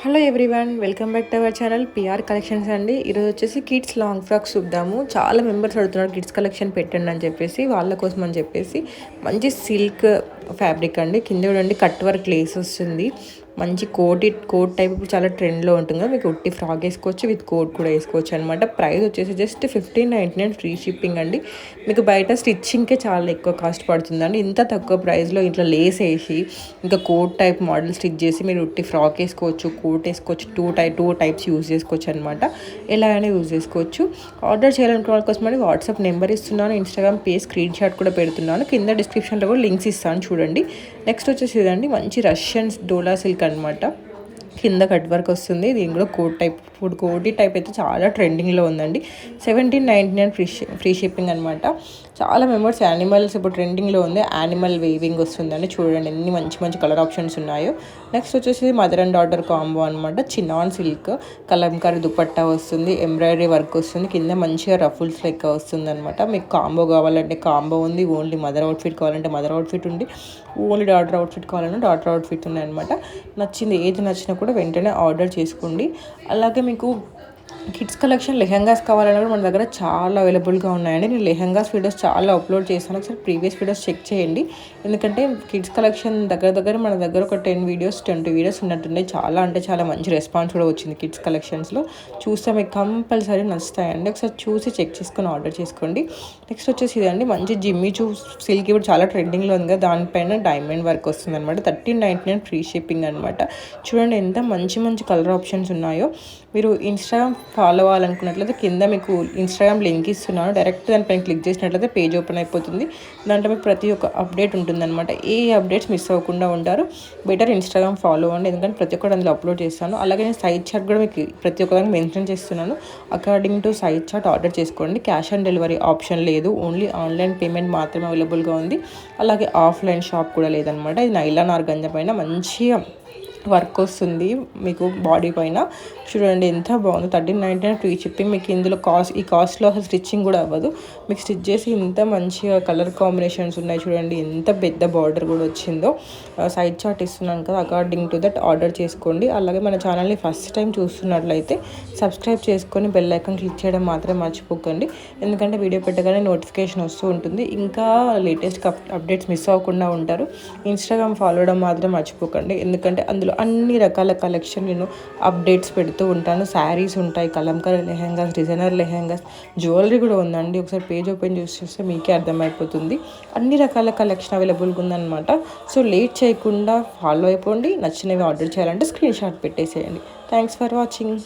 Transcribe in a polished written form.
Hello everyone, welcome back to our channel PR collections అండి. ఈరోజు వచ్చేసి కిడ్స్ లాంగ్ ఫ్రాక్స్ చూద్దాము. చాలా మెంబర్స్ అడుగుతున్నారు కిడ్స్ కలెక్షన్ పెట్టండి అని చెప్పేసి, వాళ్ళ కోసం అని చెప్పేసి మంచి సిల్క్ ఫ్యాబ్రిక్ అండి. కింద చూడండి కట్ వర్క్ లేస్ వస్తుంది. మంచి కోట్ టైప్ ఇప్పుడు చాలా ట్రెండ్లో ఉంటుంది. మీకు ఉట్టి ఫ్రాక్ వేసుకోవచ్చు, విత్ కోట్ కూడా వేసుకోవచ్చు అనమాట. ప్రైస్ వచ్చేసి జస్ట్ 1599 ఫ్రీ షిప్పింగ్ అండి. మీకు బయట స్టిచ్చింగ్కే చాలా ఎక్కువ కాస్ట్ పడుతుందండి. ఇంత తక్కువ ప్రైస్లో ఇంట్లో లేస్ వేసి ఇంకా కోట్ టైప్ మోడల్ స్టిచ్ చేసి మీరు ఉట్టి ఫ్రాక్ వేసుకోవచ్చు, కోట్ వేసుకోవచ్చు. టూ టైప్స్ యూజ్ చేసుకోవచ్చు అనమాట. ఎలా అయినా యూజ్ చేసుకోవచ్చు. ఆర్డర్ చేయాలనుకున్న వాళ్ళ కోసం వాట్సాప్ నెంబర్ ఇస్తున్నాను, ఇన్స్టాగ్రామ్ పేజ్ స్క్రీన్ షాట్ కూడా పెడుతున్నాను. కింద డిస్క్రిప్షన్లో కూడా లింక్స్ ఇస్తాను చూడండి. నెక్స్ట్ వచ్చేసి ఇదండి మంచి రష్యన్ డోలా సిల్క్ అనమాట. కింద కట్ వర్క్ వస్తుంది. దీని కూడా కోటీ టైప్ అయితే చాలా ట్రెండింగ్లో ఉందండి. 1799 ఫ్రీ షిప్పింగ్ అనమాట. చాలా మెంబర్స్ యానిమల్స్ ఇప్పుడు ట్రెండింగ్లో ఉంది. యానిమల్ వేవింగ్ వస్తుందండి. చూడండి ఎన్ని మంచి మంచి కలర్ ఆప్షన్స్ ఉన్నాయో. నెక్స్ట్ వచ్చేసి మదర్ అండ్ డాటర్ కాంబో అనమాట. చిన్నాన్ సిల్క్ కలంకారీ దుపట్టా వస్తుంది, ఎంబ్రాయిడరీ వర్క్ వస్తుంది. కింద మంచిగా రఫుల్స్ లెక్క వస్తుంది అనమాట. మీకు కాంబో కావాలంటే కాంబో ఉంది, ఓన్లీ మదర్ అవుట్ఫిట్ కావాలంటే మదర్ అవుట్ఫిట్ ఉంది, ఓన్లీ డాటర్ అవుట్ఫిట్ కావాలంటే డాటర్ అవుట్ఫిట్ ఉన్నాయి అనమాట. నచ్చింది ఏది నచ్చినా కూడా వెంటనే ఆర్డర్ చేసుకోండి. అలాగే మీకు కిడ్స్ కలెక్షన్ లెహెంగాస్ కావాలన్నా కూడా మన దగ్గర చాలా అవైలబుల్గా ఉన్నాయండి. నేను లెహెంగాస్ వీడియోస్ చాలా అప్లోడ్ చేశాను, ఒకసారి ప్రీవియస్ వీడియోస్ చెక్ చేయండి. ఎందుకంటే కిడ్స్ కలెక్షన్ దగ్గర మన దగ్గర ఒక 20 వీడియోస్ ఉన్నట్టున్నాయి. చాలా అంటే చాలా మంచి రెస్పాన్స్ కూడా వచ్చింది కిడ్స్ కలెక్షన్స్లో. చూస్తే మీకు కంపల్సరీ నచ్చుతాయండి. ఒకసారి చూసి చెక్ చేసుకొని ఆర్డర్ చేసుకోండి. నెక్స్ట్ వచ్చేసి ఇదండి మంచి జిమ్మి చూ సిల్క్ ఇప్పుడు చాలా ట్రెండింగ్లో ఉంది కదా, దానిపైన డైమండ్ వర్క్ వస్తుంది అనమాట. 1399 ఫ్రీ షిప్పింగ్ అనమాట. చూడండి ఎంత మంచి మంచి కలర్ ఆప్షన్స్ ఉన్నాయో. మీరు ఇన్స్టాగ్రామ్ ఫాలో అవ్వాలనుకున్నట్లయితే కింద మీకు ఇన్స్టాగ్రామ్ లింక్ ఇస్తున్నాను. డైరెక్ట్ దానిపైన క్లిక్ చేసినట్లయితే పేజ్ ఓపెన్ అయిపోతుంది. దాంట్లో మీకు ప్రతి ఒక్క అప్డేట్ ఉంటుందన్నమాట. ఏ అప్డేట్స్ మిస్ అవ్వకుండా ఉంటారు. బెటర్ ఇన్స్టాగ్రామ్ ఫాలో అవ్వండి, ఎందుకంటే ప్రతి ఒక్కటి అందులో అప్లోడ్ చేస్తాను. అలాగే నేను సైజ్ చార్ట్ కూడా మీకు ప్రతి ఒక్కదానికి మెన్షన్ చేస్తున్నాను. According to size chart order చేసుకోండి. క్యాష్ ఆన్ డెలివరీ ఆప్షన్ లేదు, ఓన్లీ ఆన్లైన్ పేమెంట్ మాత్రమే అవైలబుల్గా ఉంది. అలాగే ఆఫ్లైన్ షాప్ కూడా లేదనమాట. ఇది నైలాన్ ఆర్గంజా పైన మంచిగా వర్క్ వస్తుంది మీకు బాడీ పైన. చూడండి ఎంత బాగుంది. 1399 ఫ్రీ షిప్పింగ్. మీకు ఇందులో ఈ కాస్ట్లో అసలు స్టిచ్చింగ్ కూడా అవ్వదు. మీకు స్టిచ్ చేసి ఇంత మంచిగా కలర్ కాంబినేషన్స్ ఉన్నాయి. చూడండి ఎంత పెద్ద బార్డర్ కూడా వచ్చిందో. సైడ్ చార్ట్ ఇస్తున్నాను కదా, అకార్డింగ్ టు దట్ ఆర్డర్ చేసుకోండి. అలాగే మన ఛానల్ని ఫస్ట్ టైం చూస్తున్నట్లయితే సబ్స్క్రైబ్ చేసుకొని బెల్ ఐకాన్ క్లిక్ చేయడం మాత్రం మర్చిపోకండి. ఎందుకంటే వీడియో పెట్టగానే నోటిఫికేషన్ వస్తూ ఉంటుంది. ఇంకా లేటెస్ట్ అప్డేట్స్ మిస్ అవ్వకుండా ఉంటారు. ఇన్స్టాగ్రామ్ ఫాలో అవడం మాత్రం మర్చిపోకండి, ఎందుకంటే అందులో అన్ని రకాల కలెక్షన్ నేను అప్డేట్స్ పెడుతూ ఉంటాను. శారీస్ ఉంటాయి, కలంకారీ లెహెంగాస్, డిజైనర్ లెహెంగాస్, జ్యువెలరీ కూడా ఉందండి. ఒకసారి పేజ్ ఓపెన్ చేస్తే మీకే అర్థమైపోతుంది. అన్ని రకాల కలెక్షన్ అవైలబుల్గా ఉందన్నమాట. సో లేట్ చేయకుండా ఫాలో అయిపోండి. నచ్చినవి ఆర్డర్ చేయాలంటే స్క్రీన్ షాట్ పెట్టేసేయండి. Thanks for watching.